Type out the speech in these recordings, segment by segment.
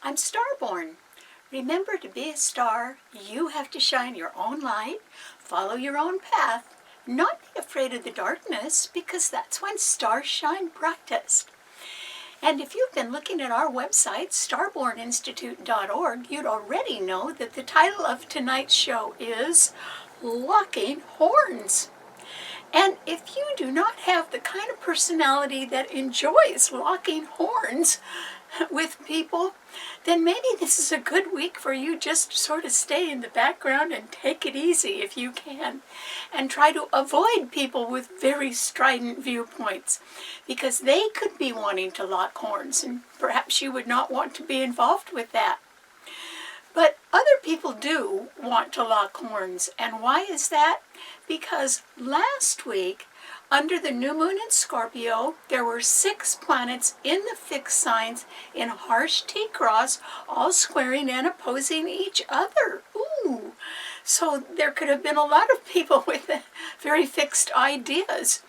I'm Starborn. Remember, to be a star, you have to shine your own light, follow your own path, not be afraid of the darkness, because that's when stars shine brightest. And if you've been looking at our website, starborninstitute.org, you'd already know that the title of tonight's show is Locking Horns. And if you do not have the kind of personality that enjoys locking horns with people, then maybe this is a good week for you just to sort of stay in the background and take it easy if you can, and try to avoid people with very strident viewpoints, because they could be wanting to lock horns, and perhaps you would not want to be involved with that. But other people do want to lock horns. And why is that? Because last week, under the new moon in Scorpio, there were 6 planets in the fixed signs in harsh T-cross, all squaring and opposing each other. Ooh! So there could have been a lot of people with very fixed ideas.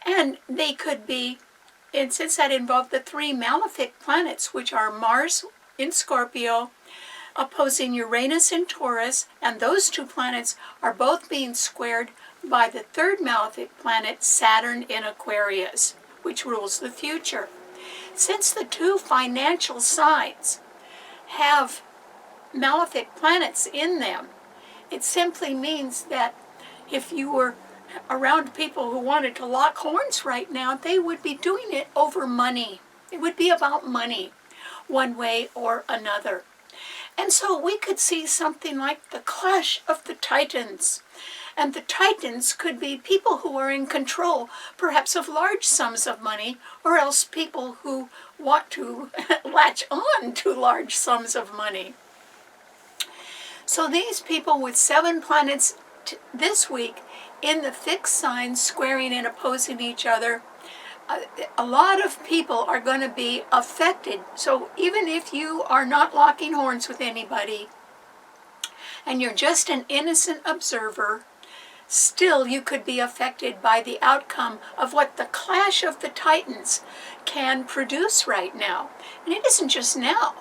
And they could be, and since that involved the 3 malefic planets, which are Mars in Scorpio, opposing Uranus in Taurus, and those 2 planets are both being squared by the 3rd malefic planet, Saturn in Aquarius, which rules the future. Since the 2 financial signs have malefic planets in them, it simply means that if you were around people who wanted to lock horns right now, they would be doing it over money. It would be about money, one way or another. And so we could see something like the clash of the titans. And the titans could be people who are in control, perhaps of large sums of money, or else people who want to latch on to large sums of money. So these people with 7 planets this week in the fixed signs squaring and opposing each other, a lot of people are going to be affected. So even if you are not locking horns with anybody and you're just an innocent observer, still you could be affected by the outcome of what the clash of the titans can produce right now. And it isn't just now.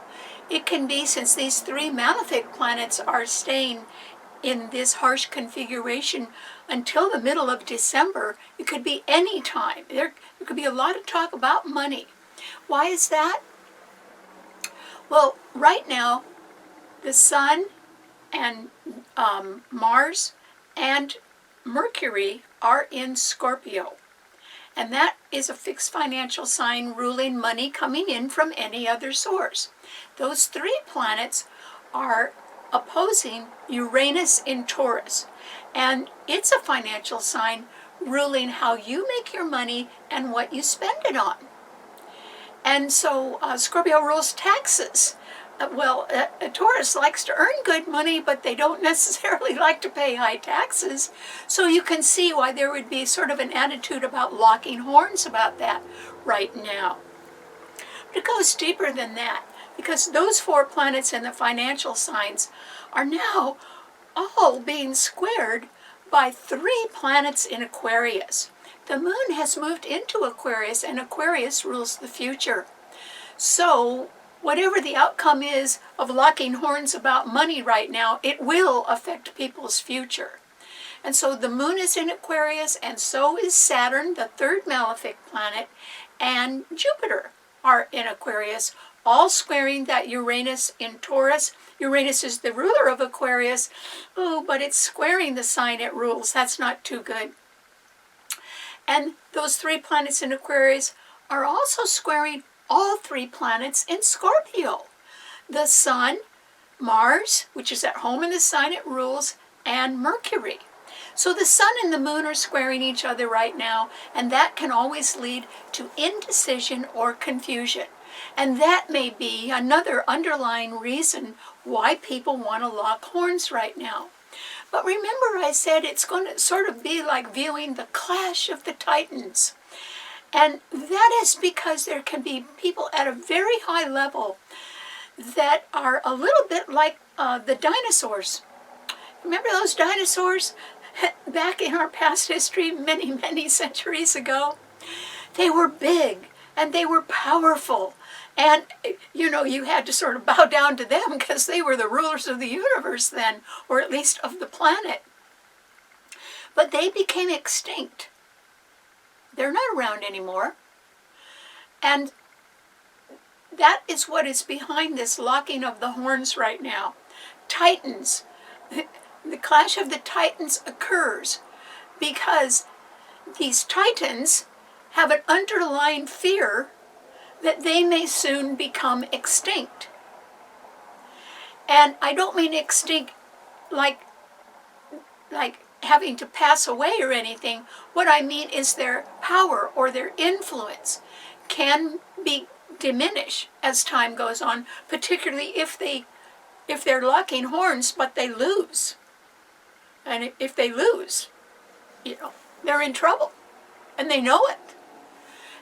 It can be, since these 3 malefic planets are staying in this harsh configuration until the middle of December, it could be any time. There could be a lot of talk about money. Why is that? Well, right now, the Sun and Mars and Mercury are in Scorpio. And that is a fixed financial sign ruling money coming in from any other source. Those 3 planets are opposing Uranus in Taurus. And it's a financial sign ruling how you make your money and what you spend it on. And so Scorpio rules taxes. Taurus likes to earn good money, but they don't necessarily like to pay high taxes. So you can see why there would be sort of an attitude about locking horns about that right now. But it goes deeper than that, because those 4 planets in the financial signs are now all being squared by 3 planets in Aquarius. The moon has moved into Aquarius, and Aquarius rules the future. So whatever the outcome is of locking horns about money right now, it will affect people's future. And so the moon is in Aquarius, and so is Saturn, the 3rd malefic planet, and Jupiter are in Aquarius, all squaring that Uranus in Taurus. Uranus is the ruler of Aquarius. Oh, but it's squaring the sign it rules. That's not too good. And those 3 planets in Aquarius are also squaring all 3 planets in Scorpio. The Sun, Mars, which is at home in the sign it rules, and Mercury. So the Sun and the Moon are squaring each other right now, and that can always lead to indecision or confusion. And that may be another underlying reason why people want to lock horns right now. But remember, I said it's going to sort of be like viewing the clash of the titans. And that is because there can be people at a very high level that are a little bit like the dinosaurs. Remember those dinosaurs back in our past history many, many centuries ago? They were big and they were powerful And, you know, you had to sort of bow down to them because they were the rulers of the universe then, or at least of the planet. But they became extinct. They're not around anymore. And that is what is behind this locking of the horns right now. Titans. The clash of the Titans occurs because these Titans have an underlying fear that they may soon become extinct. And I don't mean extinct like having to pass away or anything. What I mean is their power or their influence can be diminished as time goes on, particularly if they're locking horns but they lose. And if they lose, you know, they're in trouble. And they know it.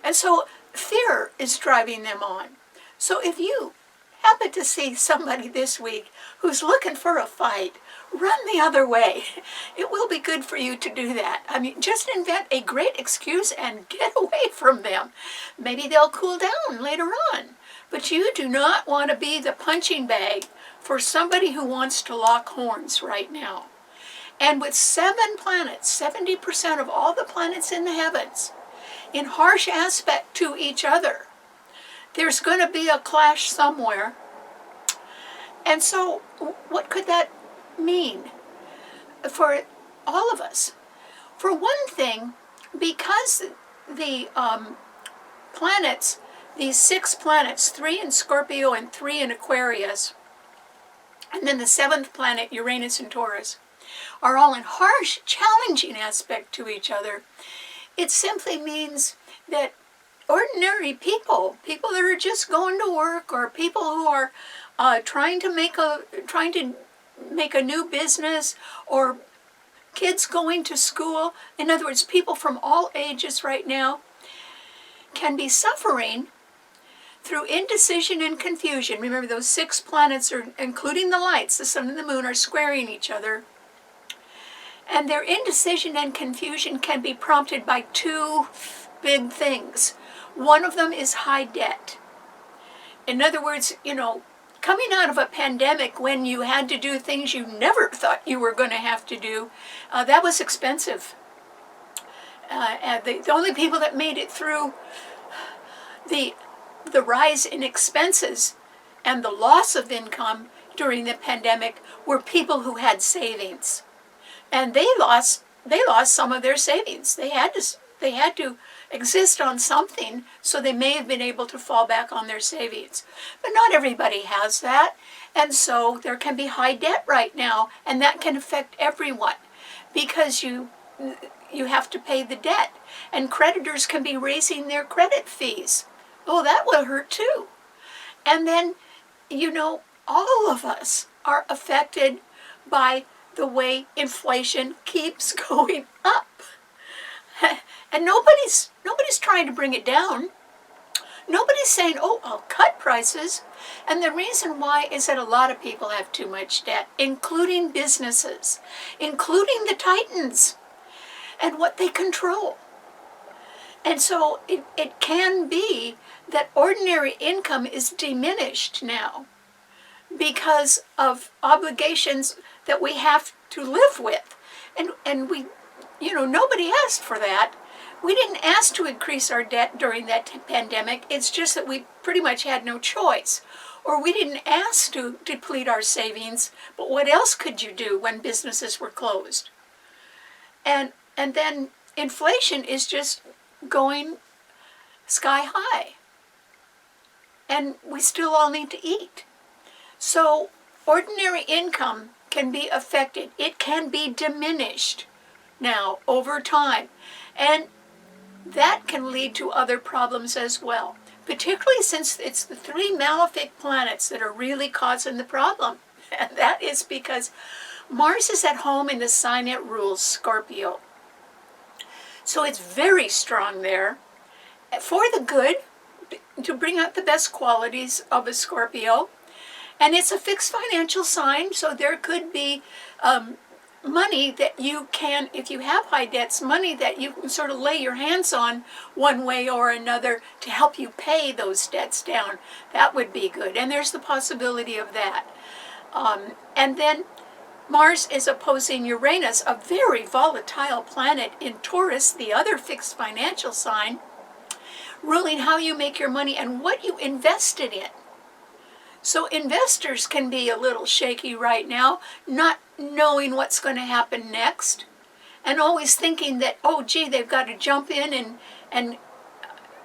And so fear is driving them on. So if you happen to see somebody this week who's looking for a fight, run the other way. It will be good for you to do that. I mean, just invent a great excuse and get away from them. Maybe they'll cool down later on. But you do not want to be the punching bag for somebody who wants to lock horns right now. And with 7 planets, 70% of all the planets in the heavens, in harsh aspect to each other, there's going to be a clash somewhere. And so what could that mean for all of us? For one thing, because the planets, these 6 planets, 3 in Scorpio and 3 in Aquarius, and then the 7th planet, Uranus and Taurus, are all in harsh, challenging aspect to each other, it simply means that ordinary people that are just going to work, or people who are trying to make a new business, or kids going to school, in other words, people from all ages right now, can be suffering through indecision and confusion. Remember, those 6 planets, are, including the lights, the sun and the moon, are squaring each other. And their indecision and confusion can be prompted by 2 big things. One of them is high debt. In other words, you know, coming out of a pandemic when you had to do things you never thought you were going to have to do, that was expensive. And the only people that made it through the rise in expenses and the loss of income during the pandemic were people who had savings. And they lost some of their savings. They had to exist on something, so they may have been able to fall back on their savings. But not everybody has that, and so there can be high debt right now, and that can affect everyone because you have to pay the debt, and creditors can be raising their credit fees. Oh, that will hurt too. And then, you know, all of us are affected by the way inflation keeps going up. And nobody's trying to bring it down. Nobody's saying, oh, I'll cut prices. And the reason why is that a lot of people have too much debt, including businesses, including the Titans and what they control. And so it can be that ordinary income is diminished now because of obligations that we have to live with. And we, you know, nobody asked for that. We didn't ask to increase our debt during that pandemic. It's just that we pretty much had no choice. Or we didn't ask to deplete our savings, but what else could you do when businesses were closed? And then inflation is just going sky high. And we still all need to eat. So ordinary income can be affected. It can be diminished now over time. And that can lead to other problems as well, particularly since it's the 3 malefic planets that are really causing the problem. And that is because Mars is at home in the sign it rules, Scorpio. So it's very strong there for the good, to bring out the best qualities of a Scorpio. And it's a fixed financial sign, so there could be money that you can, if you have high debts, money that you can sort of lay your hands on one way or another to help you pay those debts down. That would be good. And there's the possibility of that. And then Mars is opposing Uranus, a very volatile planet in Taurus, the other fixed financial sign, ruling how you make your money and what you invested in. So investors can be a little shaky right now, not knowing what's going to happen next, and always thinking that, oh gee, they've got to jump in and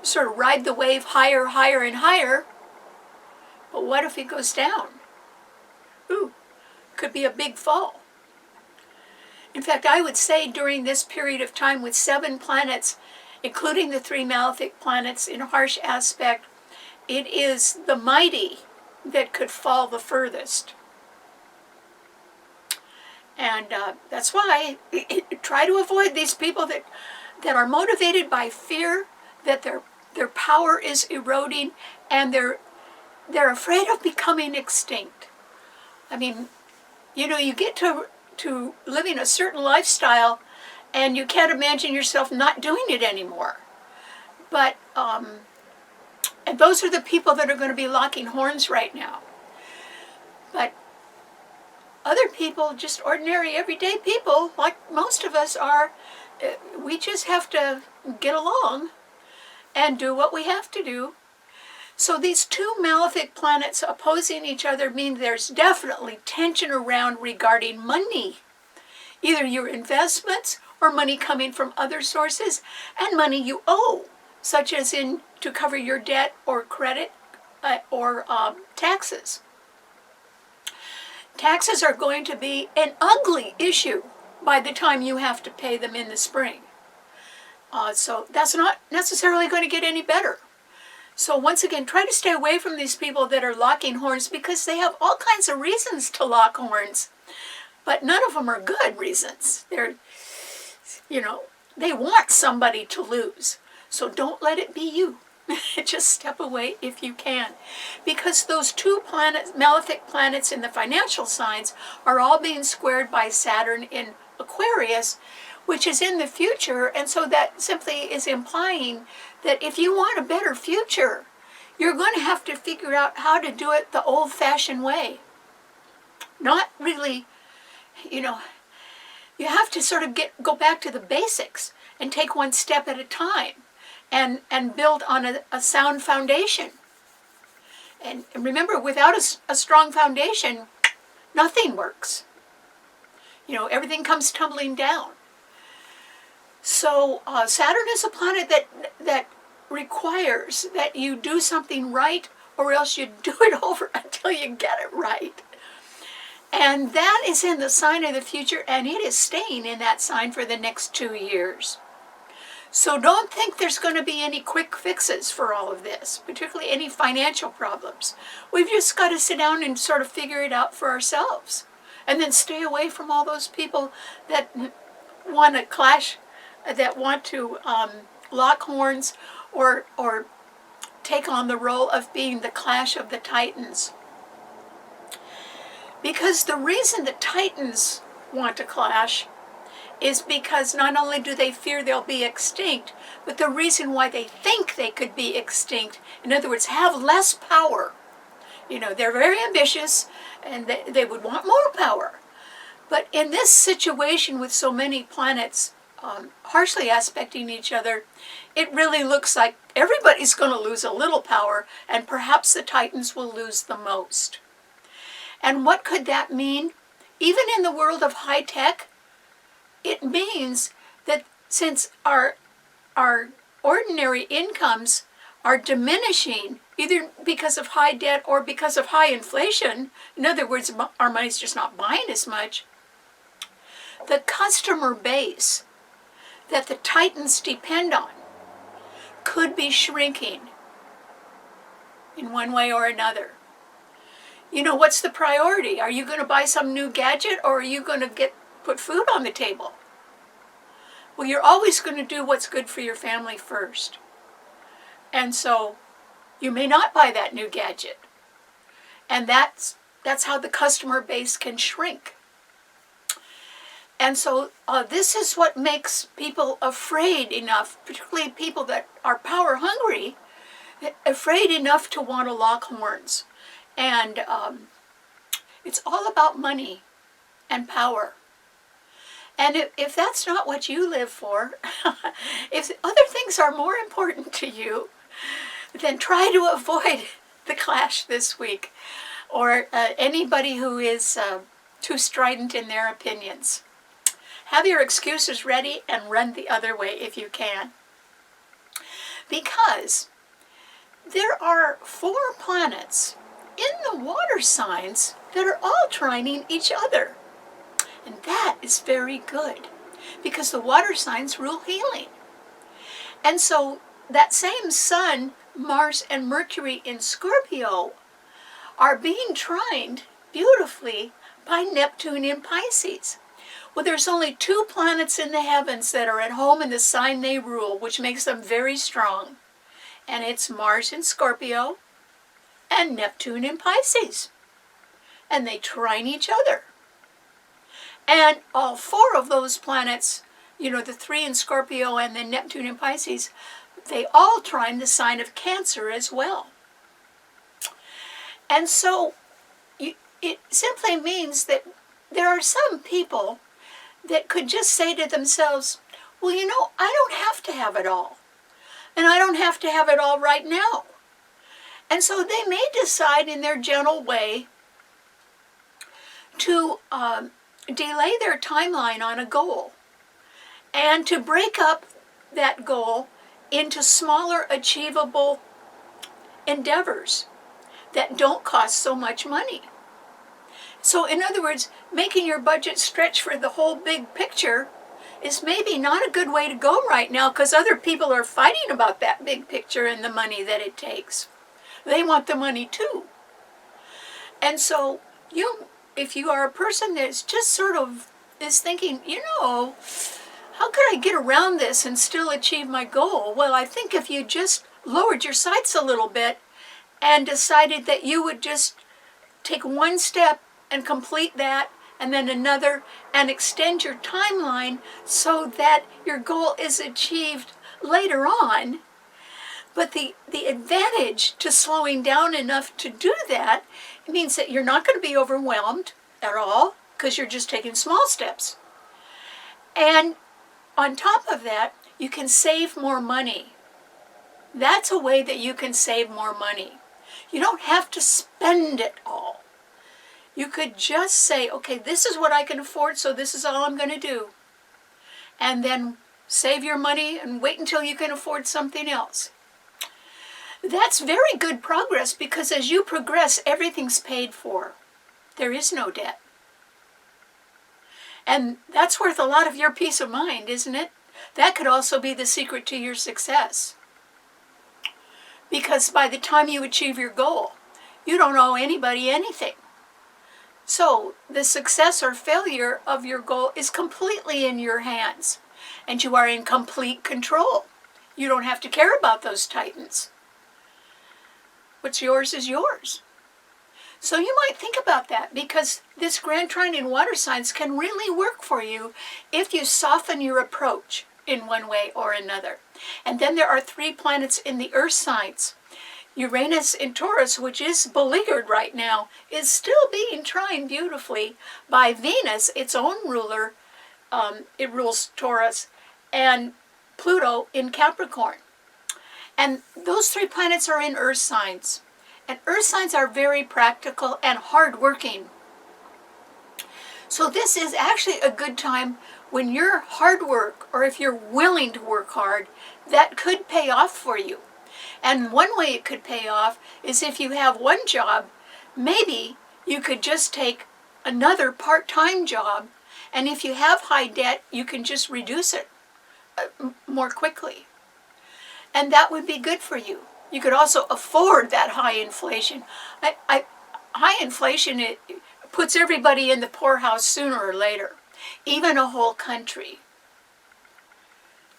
sort of ride the wave higher, higher, and higher. But what if it goes down? Ooh, could be a big fall. In fact, I would say during this period of time with 7 planets, including the 3 malefic planets in harsh aspect, it is the mighty that could fall the furthest. And that's why try to avoid these people that are motivated by fear, that their power is eroding, and they're afraid of becoming extinct. I mean, you know, you get to living a certain lifestyle and you can't imagine yourself not doing it anymore. But and those are the people that are going to be locking horns right now. But other people, just ordinary, everyday people, like most of us are, we just have to get along and do what we have to do. So these 2 malefic planets opposing each other mean there's definitely tension around regarding money. Either your investments or money coming from other sources, and money you owe, such as to cover your debt or credit or taxes. Taxes are going to be an ugly issue by the time you have to pay them in the spring. So that's not necessarily going to get any better. So once again, try to stay away from these people that are locking horns, because they have all kinds of reasons to lock horns. But none of them are good reasons. They're, you know, they want somebody to lose. So don't let it be you. Just step away if you can. Because those 2 planets, malefic planets in the financial signs, are all being squared by Saturn in Aquarius, which is in the future. And so that simply is implying that if you want a better future, you're going to have to figure out how to do it the old-fashioned way. Not really, you know, you have to sort of go back to the basics and take one step at a time and build on a sound foundation. And remember, without a strong foundation, nothing works. You know, everything comes tumbling down. So Saturn is a planet that requires that you do something right, or else you do it over until you get it right. And that is in the sign of the future, and it is staying in that sign for the next 2 years. So don't think there's going to be any quick fixes for all of this, particularly any financial problems. We've just got to sit down and sort of figure it out for ourselves. And then stay away from all those people that want to clash, that want to lock horns or take on the role of being the clash of the titans. Because the reason the titans want to clash is because not only do they fear they'll be extinct, but the reason why they think they could be extinct, in other words, have less power. You know, they're very ambitious and they would want more power. But in this situation with so many planets harshly aspecting each other, it really looks like everybody's going to lose a little power, and perhaps the titans will lose the most. And what could that mean? Even in the world of high tech, it means that since our ordinary incomes are diminishing, either because of high debt or because of high inflation, in other words, our money's just not buying as much, the customer base that the titans depend on could be shrinking in one way or another. You know, what's the priority? Are you going to buy some new gadget, or are you going to put food on the table? Well, you're always going to do what's good for your family first. And so you may not buy that new gadget. And that's how the customer base can shrink. And so this is what makes people afraid enough, particularly people that are power hungry, afraid enough to want to lock horns. And it's all about money and power. And if that's not what you live for, if other things are more important to you, then try to avoid the clash this week, or anybody who is too strident in their opinions. Have your excuses ready and run the other way if you can. Because there are 4 planets in the water signs that are all trining each other. And that is very good, because the water signs rule healing. And so that same Sun, Mars, and Mercury in Scorpio are being trined beautifully by Neptune in Pisces. Well, there's only 2 planets in the heavens that are at home in the sign they rule, which makes them very strong. And it's Mars in Scorpio and Neptune in Pisces. And they trine each other. And all 4 of those planets, the 3 in Scorpio and then Neptune in Pisces, they all trine the sign of Cancer as well. And so it simply means that there are some people that could just say to themselves, well, I don't have to have it all. And I don't have to have it all right now. And so they may decide in their gentle way to delay their timeline on a goal and to break up that goal into smaller achievable endeavors that don't cost so much money. So in other words, making your budget stretch for the whole big picture is maybe not a good way to go right now, because other people are fighting about that big picture and the money that it takes. They want the money too. And so if you are a person that's just sort of is thinking, how could I get around this and still achieve my goal? Well, I think if you just lowered your sights a little bit and decided that you would just take one step and complete that, and then another, and extend your timeline so that your goal is achieved later on. But the advantage to slowing down enough to do that means that you're not going to be overwhelmed at all, because you're just taking small steps. And on top of that, you can save more money. That's a way that you can save more money. You don't have to spend it all. You could just say, okay, this is what I can afford, so this is all I'm going to do. And then save your money and wait until you can afford something else. That's very good progress, because as you progress, everything's paid for. There is no debt. And that's worth a lot of your peace of mind, isn't it? That could also be the secret to your success. Because by the time you achieve your goal, you don't owe anybody anything. So the success or failure of your goal is completely in your hands, and you are in complete control. You don't have to care about those titans. What's yours is yours. So you might think about that, because this grand trine in water signs can really work for you if you soften your approach in one way or another. And then there are 3 planets in the earth signs. Uranus in Taurus, which is beleaguered right now, is still being trined beautifully by Venus, its own ruler. It rules Taurus, and Pluto in Capricorn. And those 3 planets are in earth signs. And earth signs are very practical and hardworking. So this is actually a good time when you're hard work, or if you're willing to work hard, that could pay off for you. And one way it could pay off is if you have one job, maybe you could just take another part-time job, and if you have high debt, you can just reduce it more quickly. And that would be good for you. You could also afford that high inflation. High inflation, it puts everybody in the poorhouse sooner or later, even a whole country.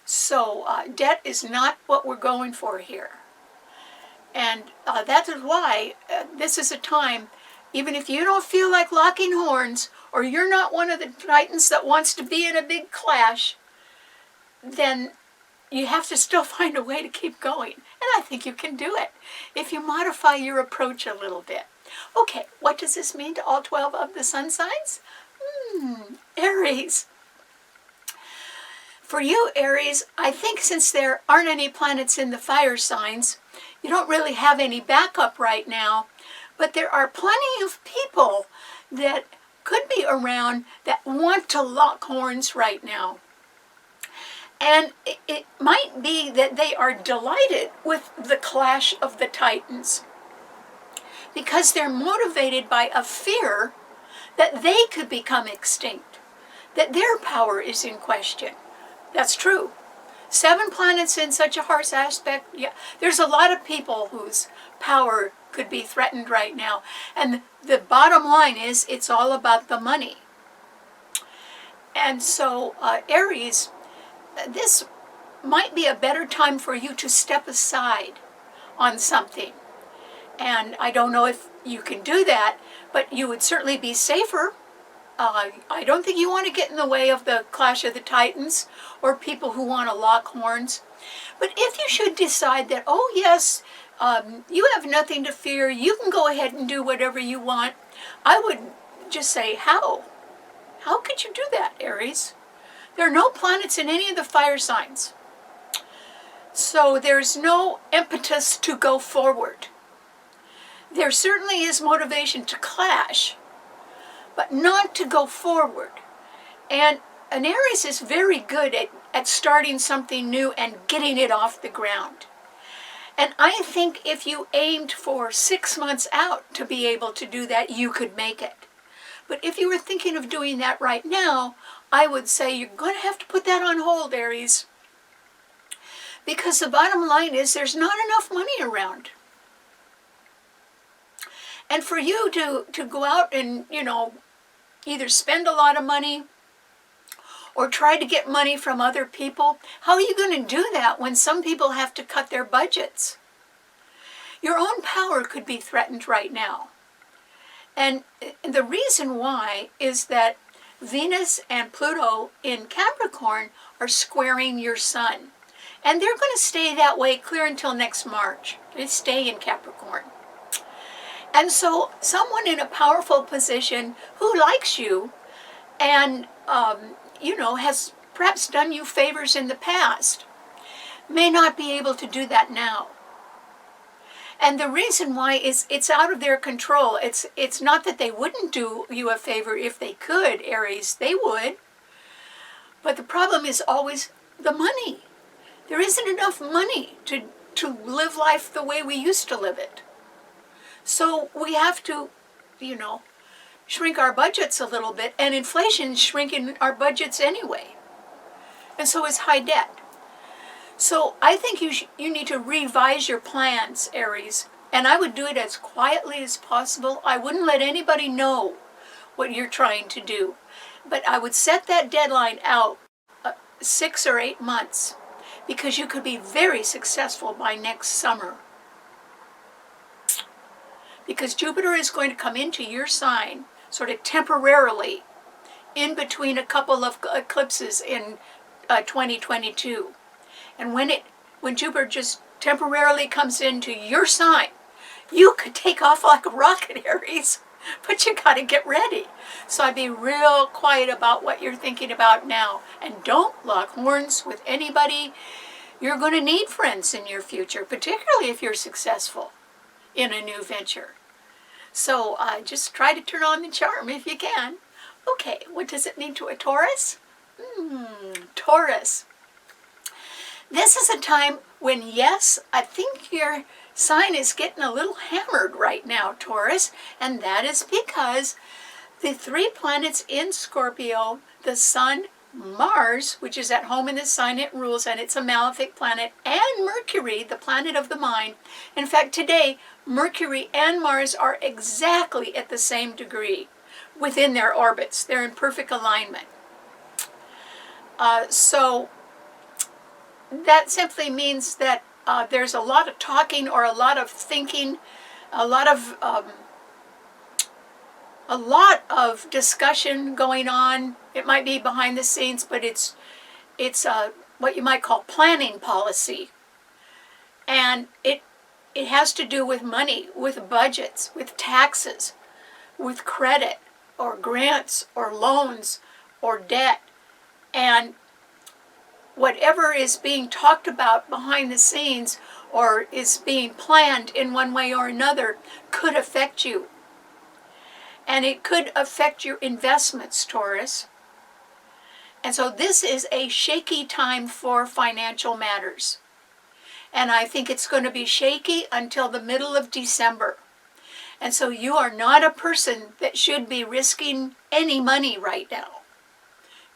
So debt is not what we're going for here. And that is why this is a time even if you don't feel like locking horns, or you're not one of the Titans that wants to be in a big clash, then you have to still find a way to keep going. And I think you can do it if you modify your approach a little bit. Okay, what does this mean to all 12 of the sun signs? Aries. For you, Aries, I think since there aren't any planets in the fire signs, you don't really have any backup right now, but there are plenty of people that could be around that want to lock horns right now. And it might be that they are delighted with the clash of the Titans because they're motivated by a fear that they could become extinct, that their power is in question. That's true. 7 planets in such a harsh aspect, yeah, there's a lot of people whose power could be threatened right now. And the bottom line is, it's all about the money. And so, Aries, this might be a better time for you to step aside on something. And I don't know if you can do that, but you would certainly be safer. I don't think you want to get in the way of the clash of the Titans or people who want to lock horns. But if you should decide that, oh yes, you have nothing to fear, you can go ahead and do whatever you want, I would just say, how? How could you do that, Aries? There are no planets in any of the fire signs. So there's no impetus to go forward. There certainly is motivation to clash, but not to go forward. And an Aries is very good at starting something new and getting it off the ground. And I think if you aimed for 6 months out to be able to do that, you could make it. But if you were thinking of doing that right now, I would say you're going to have to put that on hold, Aries. Because the bottom line is there's not enough money around. And for you to go out and, either spend a lot of money or try to get money from other people, how are you going to do that when some people have to cut their budgets? Your own power could be threatened right now. And the reason why is that Venus and Pluto in Capricorn are squaring your sun. And they're going to stay that way clear until next March. They stay in Capricorn. And so someone in a powerful position who likes you and, has perhaps done you favors in the past may not be able to do that now. And the reason why is it's out of their control. It's not that they wouldn't do you a favor if they could, Aries. They would. But the problem is always the money. There isn't enough money to live life the way we used to live it. So we have to, shrink our budgets a little bit. And inflation's shrinking our budgets anyway. And so is high debt. So I think you need to revise your plans, Aries. And I would do it as quietly as possible. I wouldn't let anybody know what you're trying to do. But I would set that deadline out 6 or 8 months. Because you could be very successful by next summer. Because Jupiter is going to come into your sign sort of temporarily in between a couple of eclipses in 2022. And when Jupiter just temporarily comes into your sign, you could take off like a rocket, Aries. But you got to get ready. So I'd be real quiet about what you're thinking about now. And don't lock horns with anybody. You're going to need friends in your future, particularly if you're successful in a new venture. So just try to turn on the charm if you can. Okay, what does it mean to a Taurus? Taurus. This is a time when, yes, I think your sign is getting a little hammered right now, Taurus, and that is because the 3 planets in Scorpio, the Sun, Mars, which is at home in the sign it rules, and it's a malefic planet, and Mercury, the planet of the mind. In fact, today, Mercury and Mars are exactly at the same degree within their orbits. They're in perfect alignment. So that simply means that there's a lot of talking or a lot of thinking, a lot of a lot of discussion going on. It might be behind the scenes, but it's what you might call planning policy. And it has to do with money, with budgets, with taxes, with credit, or grants, or loans, or debt. And whatever is being talked about behind the scenes or is being planned in one way or another could affect you. And it could affect your investments, Taurus. And so this is a shaky time for financial matters. And I think it's going to be shaky until the middle of December. And so you are not a person that should be risking any money right now.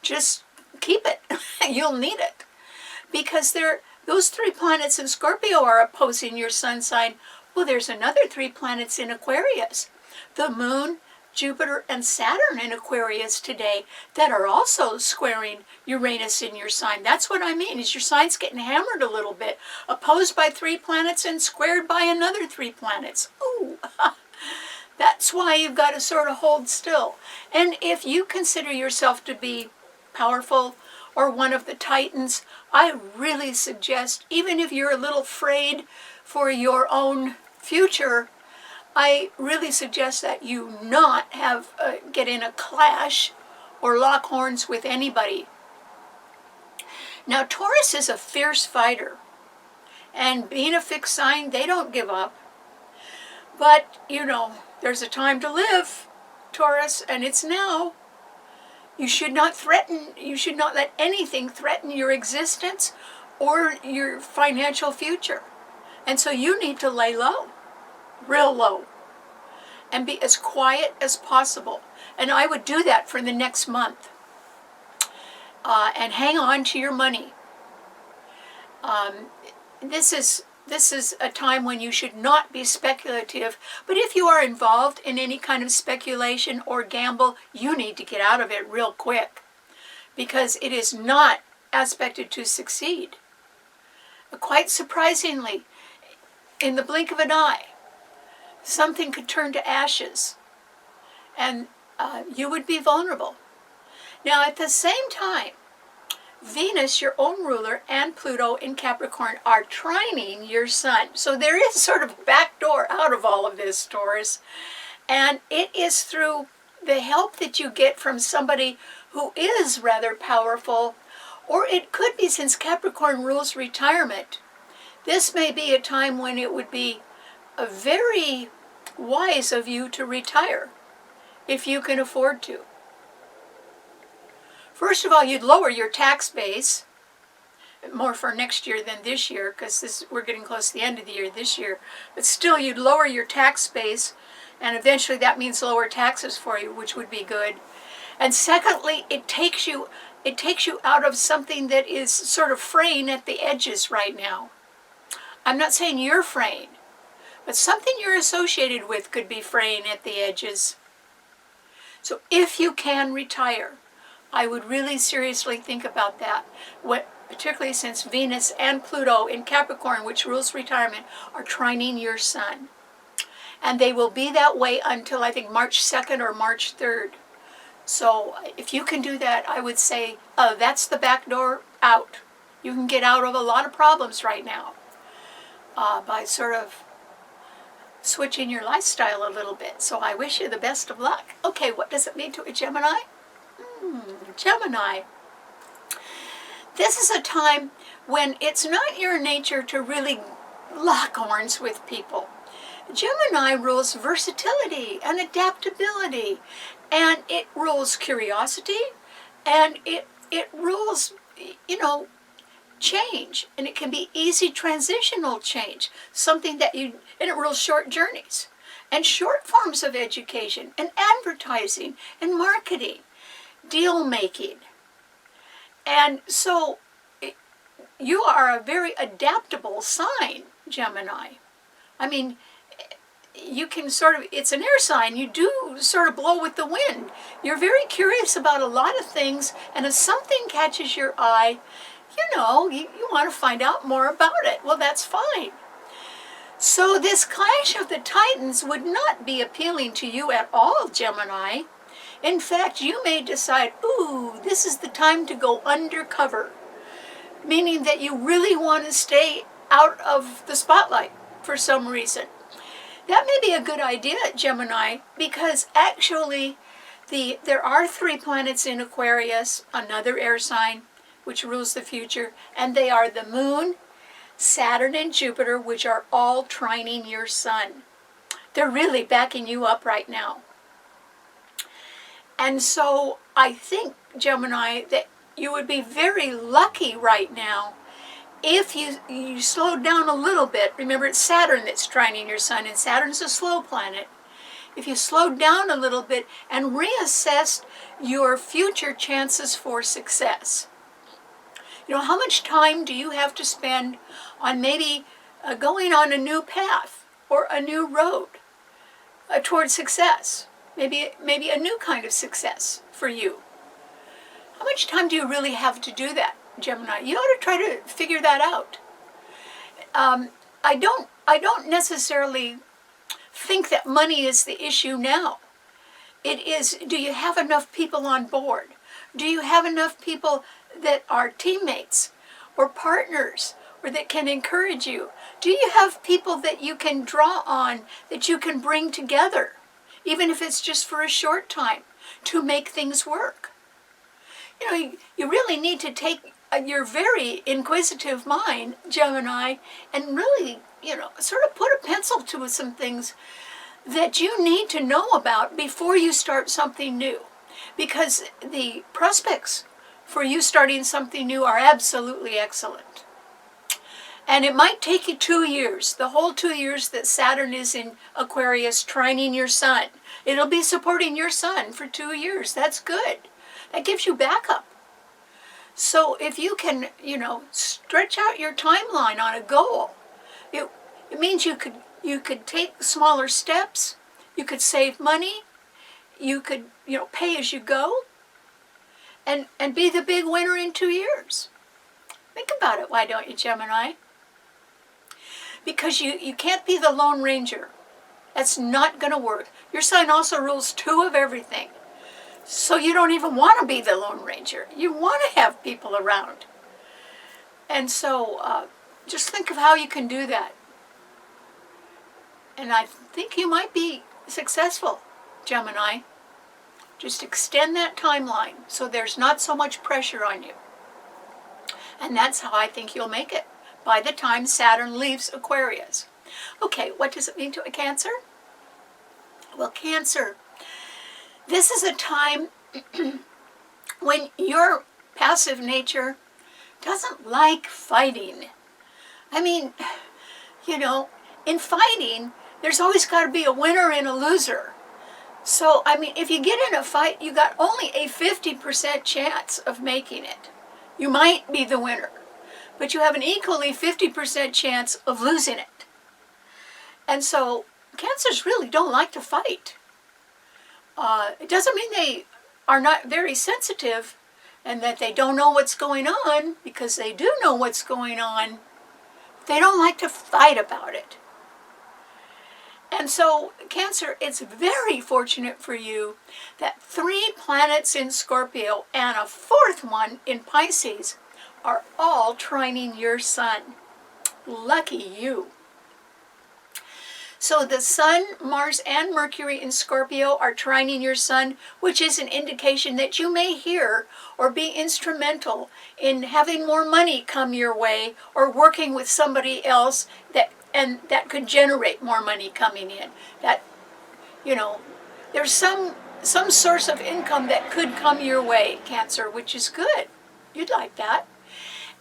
Just keep it. You'll need it. Because those 3 planets in Scorpio are opposing your sun sign. Well, there's another 3 planets in Aquarius. The Moon, Jupiter, and Saturn in Aquarius today that are also squaring Uranus in your sign. That's what I mean, is your sign's getting hammered a little bit. Opposed by 3 planets and squared by another 3 planets. Ooh, that's why you've got to sort of hold still. And if you consider yourself to be powerful or one of the titans, I really suggest, even if you're a little afraid for your own future, I really suggest that you not get in a clash or lock horns with anybody. Now, Taurus is a fierce fighter, and being a fixed sign, they don't give up. But, there's a time to live, Taurus, and it's now. You should not let anything threaten your existence or your financial future. And so you need to lay low, real low, and be as quiet as possible. And I would do that for the next month. And hang on to your money. This is a time when you should not be speculative, but if you are involved in any kind of speculation or gamble, you need to get out of it real quick, because it is not aspected to succeed. Quite surprisingly, in the blink of an eye, something could turn to ashes, and you would be vulnerable. Now, at the same time, Venus, your own ruler, and Pluto in Capricorn are trining your sun. So there is sort of a back door out of all of this, Taurus. And it is through the help that you get from somebody who is rather powerful, or it could be, since Capricorn rules retirement, this may be a time when it would be very wise of you to retire, if you can afford to. First of all, you'd lower your tax base, more for next year than this year, because we're getting close to the end of the year this year. But still, you'd lower your tax base, and eventually that means lower taxes for you, which would be good. And secondly, it takes you out of something that is sort of fraying at the edges right now. I'm not saying you're fraying, but something you're associated with could be fraying at the edges. So if you can retire, I would really seriously think about that, particularly since Venus and Pluto in Capricorn, which rules retirement, are trining your sun. And they will be that way until, I think, March 2nd or March 3rd. So if you can do that, I would say that's the back door out. You can get out of a lot of problems right now by sort of switching your lifestyle a little bit. So I wish you the best of luck. Okay, what does it mean to a Gemini? Gemini. This is a time when it's not your nature to really lock horns with people. Gemini rules versatility and adaptability, and it rules curiosity, and it rules, change, and it can be easy transitional change, and it rules short journeys, and short forms of education, and advertising, and marketing, deal making. And so you are a very adaptable sign, Gemini. I mean, you can it's an air sign. You do sort of blow with the wind. You're very curious about a lot of things, and if something catches your eye, you want to find out more about it. Well, that's fine. So this clash of the Titans would not be appealing to you at all, Gemini. In fact, you may decide, ooh, this is the time to go undercover, meaning that you really want to stay out of the spotlight for some reason. That may be a good idea, Gemini, because actually there are 3 planets in Aquarius, another air sign, which rules the future, and they are the Moon, Saturn, and Jupiter, which are all trining your Sun. They're really backing you up right now. And so I think, Gemini, that you would be very lucky right now if you slowed down a little bit. Remember, it's Saturn that's trining your Sun, and Saturn's a slow planet. If you slowed down a little bit and reassessed your future chances for success. How much time do you have to spend on maybe going on a new path or a new road toward success? Maybe a new kind of success for you. How much time do you really have to do that, Gemini? You ought to try to figure that out. I don't necessarily think that money is the issue now. It is, do you have enough people on board? Do you have enough people that are teammates or partners or that can encourage you? Do you have people that you can draw on, that you can bring together, even if it's just for a short time, to make things work? You really need to take your very inquisitive mind, Gemini, and really, sort of put a pencil to some things that you need to know about before you start something new. Because the prospects for you starting something new are absolutely excellent. And it might take you 2 years, the whole 2 years that Saturn is in Aquarius trining your Sun. It'll be supporting your Sun for 2 years. That's good. That gives you backup. So if you can, stretch out your timeline on a goal, it means you could take smaller steps, you could save money, you could, pay as you go, and be the big winner in 2 years. Think about it, why don't you, Gemini? Because you can't be the Lone Ranger. That's not going to work. Your sign also rules 2 of everything. So you don't even want to be the Lone Ranger. You want to have people around. And so just think of how you can do that. And I think you might be successful, Gemini. Just extend that timeline so there's not so much pressure on you. And that's how I think you'll make it by the time Saturn leaves Aquarius. Okay, what does it mean to a Cancer? Well, Cancer, this is a time when your passive nature doesn't like fighting. I mean, in fighting, there's always got to be a winner and a loser. So, if you get in a fight, you got only a 50% chance of making it. You might be the winner, but you have an equally 50% chance of losing it. And so, Cancers really don't like to fight. It doesn't mean they are not very sensitive and that they don't know what's going on, because they do know what's going on. They don't like to fight about it. And so, Cancer, it's very fortunate for you that 3 planets in Scorpio and a 4th one in Pisces are all trining your Sun. Lucky you. So the Sun, Mars, and Mercury in Scorpio are trining your Sun, which is an indication that you may hear or be instrumental in having more money come your way, or working with somebody else that could generate more money coming in. That, there's some source of income that could come your way, Cancer, which is good. You'd like that.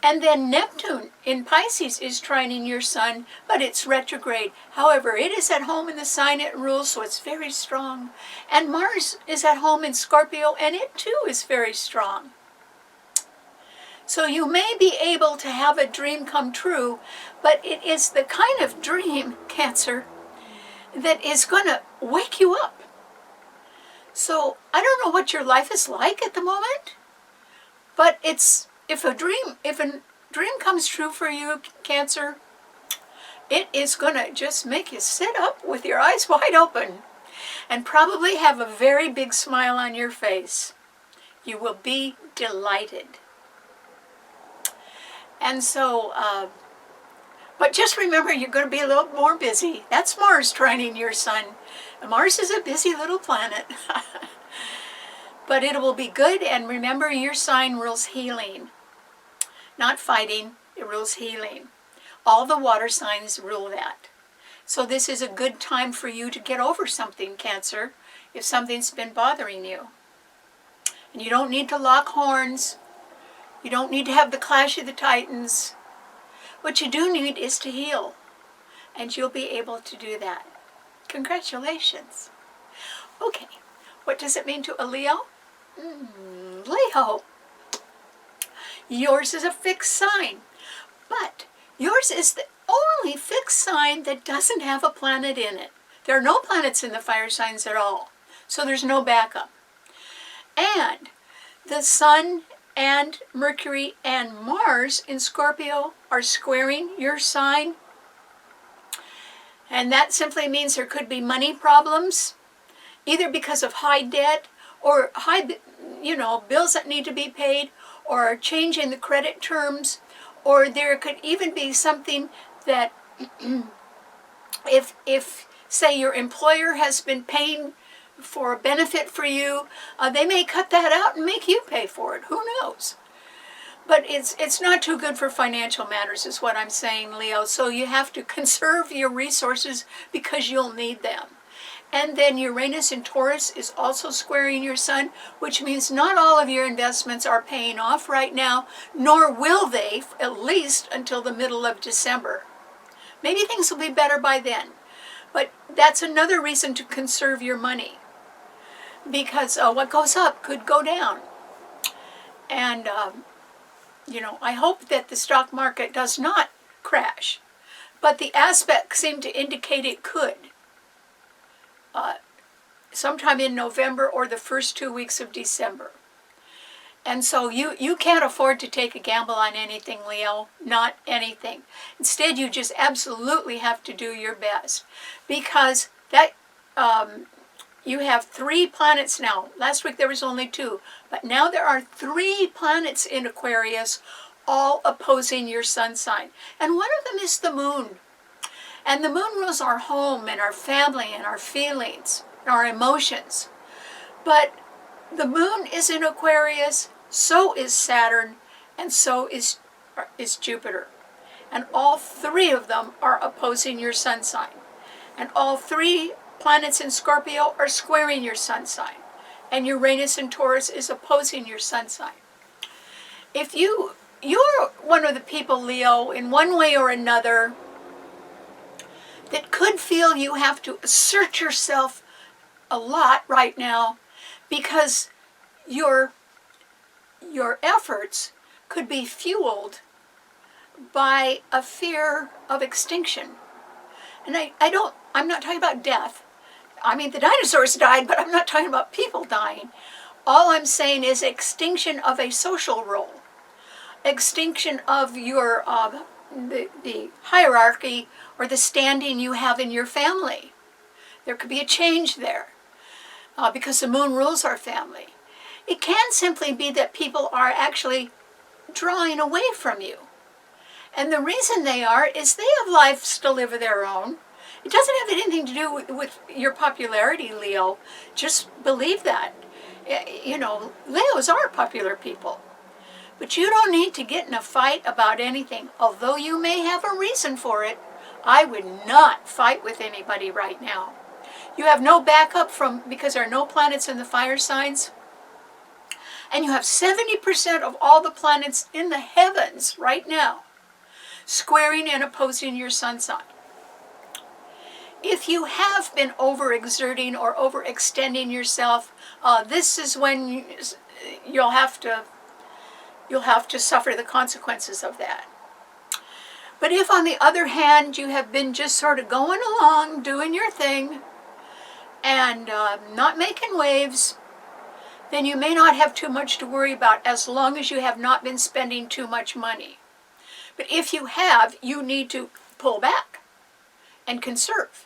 And then Neptune in Pisces is trining your Sun, but it's retrograde. However, it is at home in the sign it rules, so it's very strong. And Mars is at home in Scorpio, and it too is very strong. So you may be able to have a dream come true, but it is the kind of dream, Cancer, that is going to wake you up. So I don't know what your life is like at the moment, but if a dream comes true for you, Cancer, It is going to just make you sit up with your eyes wide open and probably have a very big smile on your face. You will be delighted. And so, but just remember, you're going to be a little more busy. That's Mars trining your sun. Mars is a busy little planet. But it will be good, and remember, your sign rules healing. Not fighting, it rules healing. All the water signs rule that. So this is a good time for you to get over something, Cancer, if something's been bothering you. And you don't need to lock horns. You don't need to have the clash of the titans. What you do need is to heal. And you'll be able to do that. Congratulations. Okay, what does it mean to a Leo? Leo. Yours is a fixed sign. But yours is the only fixed sign that doesn't have a planet in it. There are no planets in the fire signs at all. So there's no backup. And the Sun and Mercury and Mars in Scorpio are squaring your sign. And that simply means there could be money problems, either because of high debt or high, bills that need to be paid, or a change in the credit terms, or there could even be something that if say your employer has been paying for a benefit for you, they may cut that out and make you pay for it. Who knows? But it's not too good for financial matters is what I'm saying, Leo. So you have to conserve your resources because you'll need them. And then Uranus in Taurus is also squaring your sun, which means not all of your investments are paying off right now, nor will they, at least until the middle of December. Maybe things will be better by then. But that's another reason to conserve your money. Because what goes up could go down. And, I hope that the stock market does not crash. But the aspects seem to indicate it could. Sometime in November or the first 2 weeks of December. And so you can't afford to take a gamble on anything, Leo. Not anything. Instead, you just absolutely have to do your best. Because that you have 3 planets now. Last week there was only 2. But now there are 3 planets in Aquarius, all opposing your sun sign. And one of them is the moon. And the moon rules our home and our family and our feelings and our emotions. But the moon is in Aquarius, so is Saturn, and so is Jupiter. And all 3 of them are opposing your sun sign. And all 3 planets in Scorpio are squaring your sun sign. And Uranus in Taurus is opposing your sun sign. If you're one of the people, Leo, in one way or another, that could feel you have to assert yourself a lot right now because your efforts could be fueled by a fear of extinction. And I'm not talking about death. I mean, the dinosaurs died, but I'm not talking about people dying. All I'm saying is extinction of a social role. Extinction of your the hierarchy or the standing you have in your family. There could be a change there because the moon rules our family. It can simply be that people are actually drawing away from you. And the reason they are is they have lives to live of their own. It doesn't have anything to do with your popularity, Leo. Just believe that. Leos are popular people. But you don't need to get in a fight about anything. Although you may have a reason for it, I would not fight with anybody right now. You have no backup because there are no planets in the fire signs. And you have 70% of all the planets in the heavens right now squaring and opposing your sun sign. If you have been overexerting or overextending yourself, this is when you'll have to suffer the consequences of that. But if, on the other hand, you have been just sort of going along, doing your thing, and not making waves, then you may not have too much to worry about as long as you have not been spending too much money. But if you have, you need to pull back. and conserve.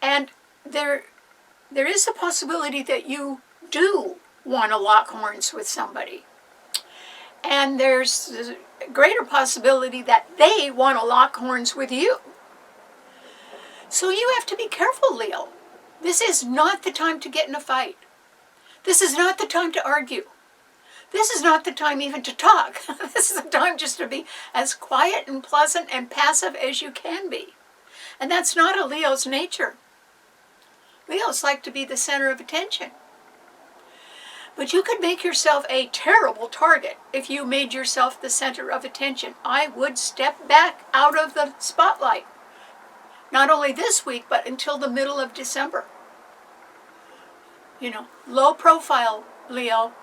And there is a possibility that you do want to lock horns with somebody. And there's a greater possibility that they want to lock horns with you. So you have to be careful, Leo. This is not the time to get in a fight. This is not the time to argue. This is not the time even to talk. This is the time just to be as quiet and pleasant and passive as you can be. And that's not a Leo's nature. Leos like to be the center of attention. But you could make yourself a terrible target if you made yourself the center of attention. I would step back out of the spotlight. Not only this week, but until the middle of December. You know, low profile, Leo.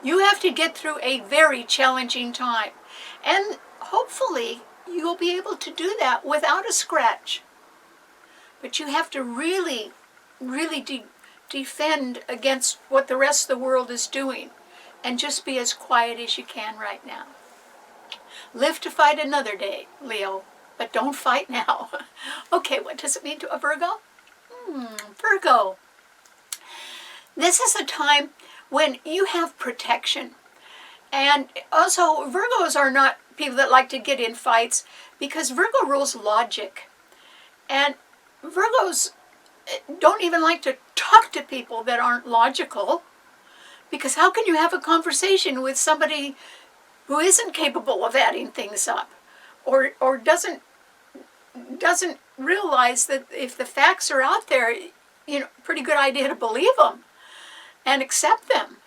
You have to get through a very challenging time. And hopefully you'll be able to do that without a scratch. But you have to really defend against what the rest of the world is doing. And just be as quiet as you can right now. Live to fight another day, Leo. But don't fight now. Okay, what does it mean to a Virgo? Virgo. This is a time when you have protection. And also, Virgos are not people that like to get in fights because Virgo rules logic. And Virgos don't even like to talk to people that aren't logical, because how can you have a conversation with somebody who isn't capable of adding things up, or doesn't realize that if the facts are out there, you know, pretty good idea to believe them and accept them.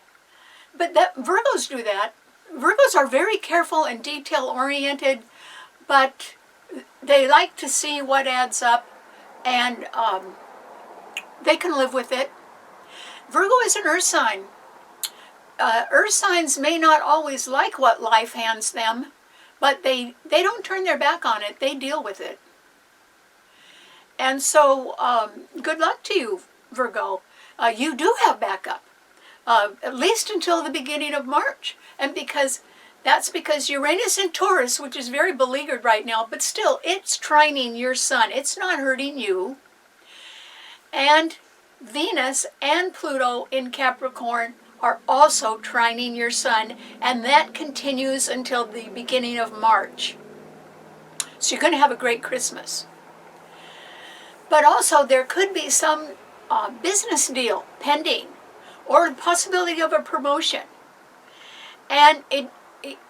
But that Virgos do that. Virgos are very careful and detail-oriented, but they like to see what adds up, and they can live with it. Virgo is an earth sign. Earth signs may not always like what life hands them, but they don't turn their back on it. They deal with it. And so, good luck to you, Virgo. You do have backup, at least until the beginning of March. And that's because Uranus in Taurus, which is very beleaguered right now, but still, it's trining your sun. It's not hurting you. And Venus and Pluto in Capricorn are also trining your sun, and that continues until the beginning of March. So you're going to have a great Christmas. But also there could be some business deal pending, or the possibility of a promotion. And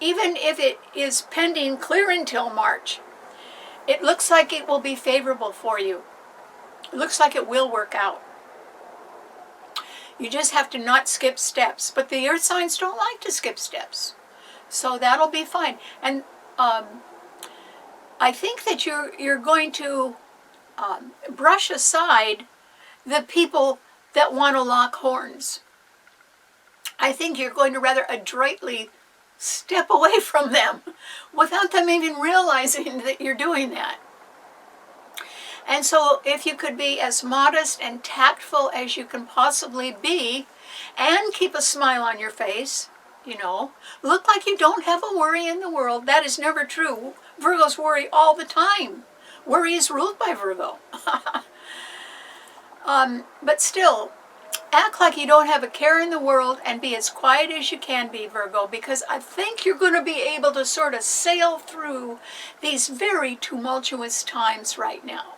even if it is pending clear until March, it looks like it will be favorable for you. It looks like it will work out. You just have to not skip steps. But the earth signs don't like to skip steps. So that'll be fine. And I think that you're going to brush aside the people that want to lock horns. I think you're going to rather adroitly step away from them without them even realizing that you're doing that. And so if you could be as modest and tactful as you can possibly be and keep a smile on your face, you know, look like you don't have a worry in the world. That is never true. Virgos worry all the time. Worry is ruled by Virgo. But still, act like you don't have a care in the world and be as quiet as you can be, Virgo, because I think you're going to be able to sort of sail through these very tumultuous times right now.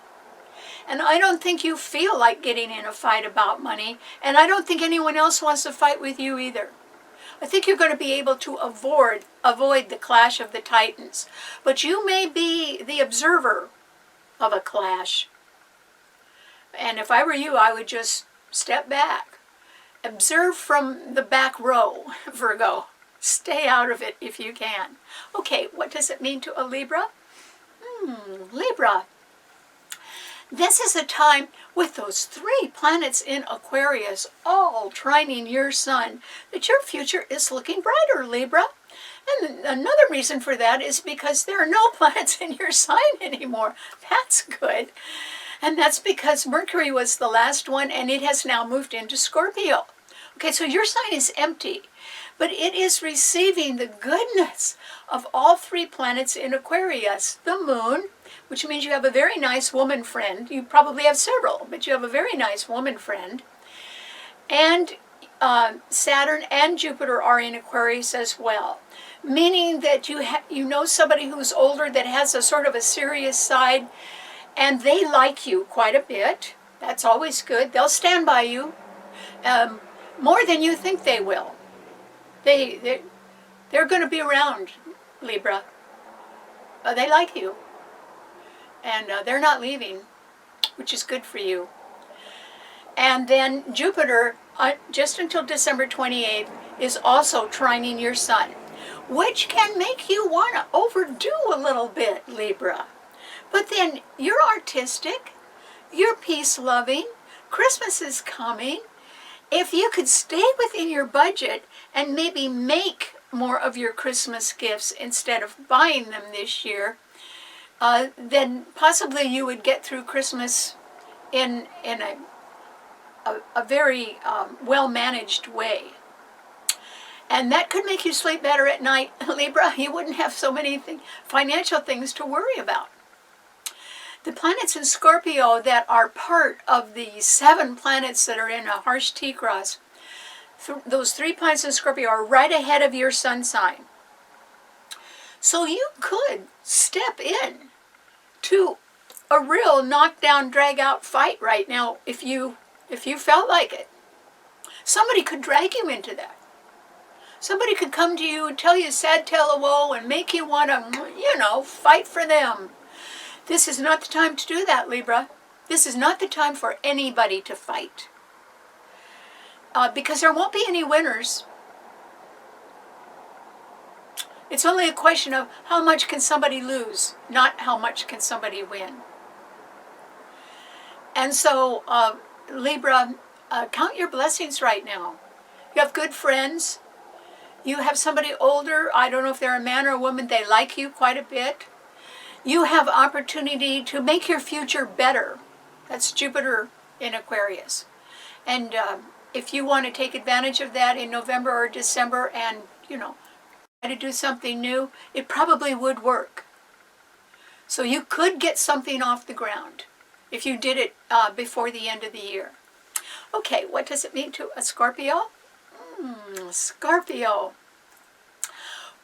And I don't think you feel like getting in a fight about money, and I don't think anyone else wants to fight with you either. I think you're going to be able to avoid the clash of the titans. But you may be the observer of a clash. And if I were you, I would just step back. Observe from the back row, Virgo. Stay out of it if you can. Okay, what does it mean to a Libra? Libra. This is a time with those 3 planets in Aquarius all trining your sun that your future is looking brighter, Libra. And another reason for that is because there are no planets in your sign anymore. That's good. And that's because Mercury was the last one and it has now moved into Scorpio. Okay, so your sign is empty. but it is receiving the goodness of all three planets in Aquarius. The moon, which means you have a very nice woman friend. You probably have several, but you have a very nice woman friend. And Saturn and Jupiter are in Aquarius as well, meaning that you know somebody who's older that has a sort of a serious side, and they like you quite a bit. That's always good. They'll stand by you more than you think they will. They're going to be around, Libra. They like you, and they're not leaving, which is good for you. And then Jupiter, just until December 28th, is also trining your sun, which can make you want to overdo a little bit, Libra. But then you're artistic, you're peace-loving, Christmas is coming. If you could stay within your budget and maybe make more of your Christmas gifts instead of buying them this year, then possibly you would get through Christmas in a very well-managed way. And that could make you sleep better at night, Libra. You wouldn't have so many financial things to worry about. The planets in Scorpio that are part of the 7 planets that are in a harsh T-cross, those 3 planets in Scorpio are right ahead of your sun sign. So you could step in to a real knockdown, drag-out fight right now if you felt like it. Somebody could drag you into that. Somebody could come to you and tell you a sad tale of woe and make you want to, fight for them. This is not the time to do that, Libra. This is not the time for anybody to fight. Because there won't be any winners. It's only a question of how much can somebody lose, not how much can somebody win. And so, Libra, count your blessings right now. You have good friends. You have somebody older. I don't know if they're a man or a woman. They like you quite a bit. You have opportunity to make your future better. That's Jupiter in Aquarius. And if you want to take advantage of that in November or December and, try to do something new, it probably would work. So you could get something off the ground if you did it before the end of the year. Okay, what does it mean to a Scorpio? Scorpio.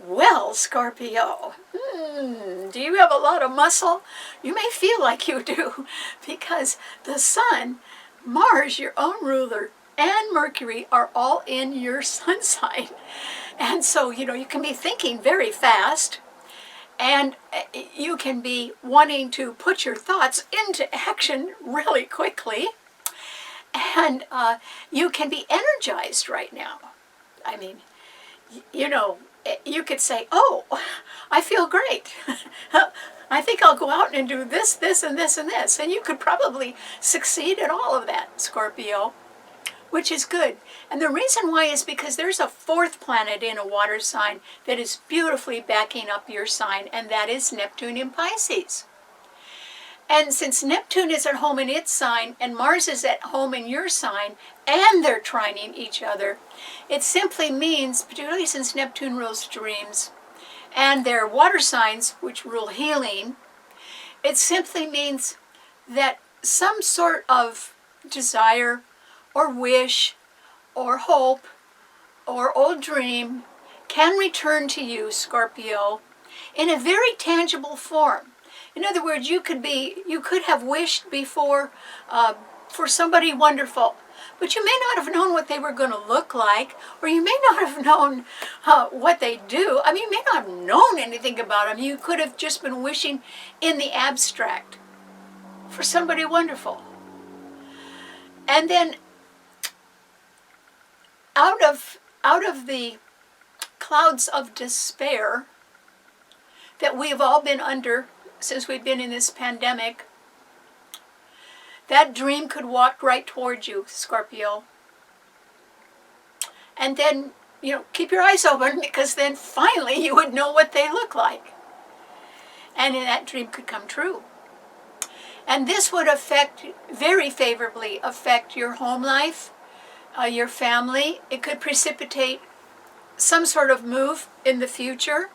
Well, Scorpio, do you have a lot of muscle? You may feel like you do, because the Sun, Mars, your own ruler, and Mercury are all in your sun sign. And so, you can be thinking very fast, and you can be wanting to put your thoughts into action really quickly, and you can be energized right now. I mean, you could say, oh, I feel great. I think I'll go out and do this, this, and this, and this. And you could probably succeed at all of that, Scorpio, which is good. And the reason why is because there's a 4th planet in a water sign that is beautifully backing up your sign, and that is Neptune in Pisces. And since Neptune is at home in its sign and Mars is at home in your sign, and they're trining each other, it simply means, particularly since Neptune rules dreams, and they're water signs which rule healing, it simply means that some sort of desire or wish or hope or old dream can return to you, Scorpio, in a very tangible form. In other words, you could have wished before for somebody wonderful, but you may not have known what they were going to look like, or you may not have known what they do. I mean, you may not have known anything about them. You could have just been wishing in the abstract for somebody wonderful. And then out of the clouds of despair that we have all been under since we've been in this pandemic, that dream could walk right towards you, Scorpio. And then, keep your eyes open, because then finally you would know what they look like. And that dream could come true. And this would very favorably affect your home life, your family. It could precipitate some sort of move in the future.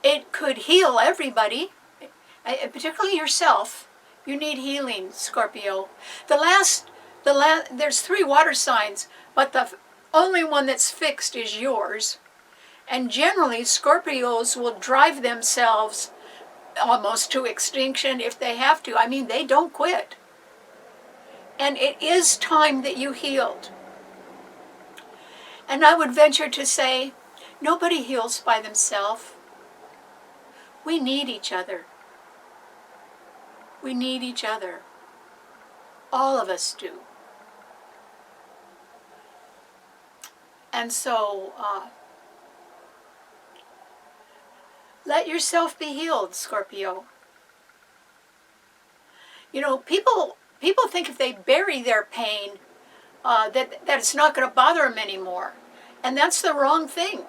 It could heal everybody, particularly yourself. You need healing, Scorpio. There's 3 water signs, but the only one that's fixed is yours. And generally, Scorpios will drive themselves almost to extinction if they have to. I mean, they don't quit. And it is time that you healed. And I would venture to say, nobody heals by themselves. We need each other. We need each other. All of us do. And so, let yourself be healed, Scorpio. You know, people think if they bury their pain, that it's not going to bother them anymore. And that's the wrong thing.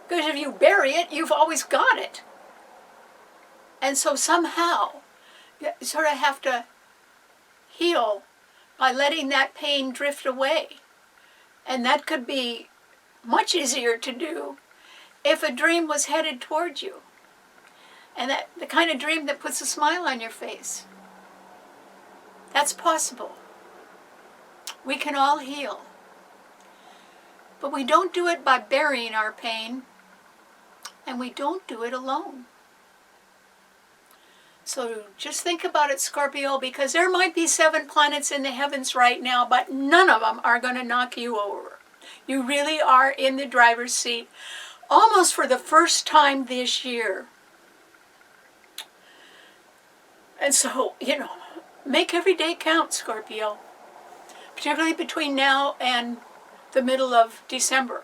Because if you bury it, you've always got it. And so somehow, you sort of have to heal by letting that pain drift away. And that could be much easier to do if a dream was headed towards you. And that the kind of dream that puts a smile on your face. That's possible. We can all heal. But we don't do it by burying our pain, and we don't do it alone. So just think about it, Scorpio, because there might be 7 planets in the heavens right now, but none of them are going to knock you over. You really are in the driver's seat, almost for the first time this year. And so, you know, make every day count, Scorpio, particularly between now and the middle of December.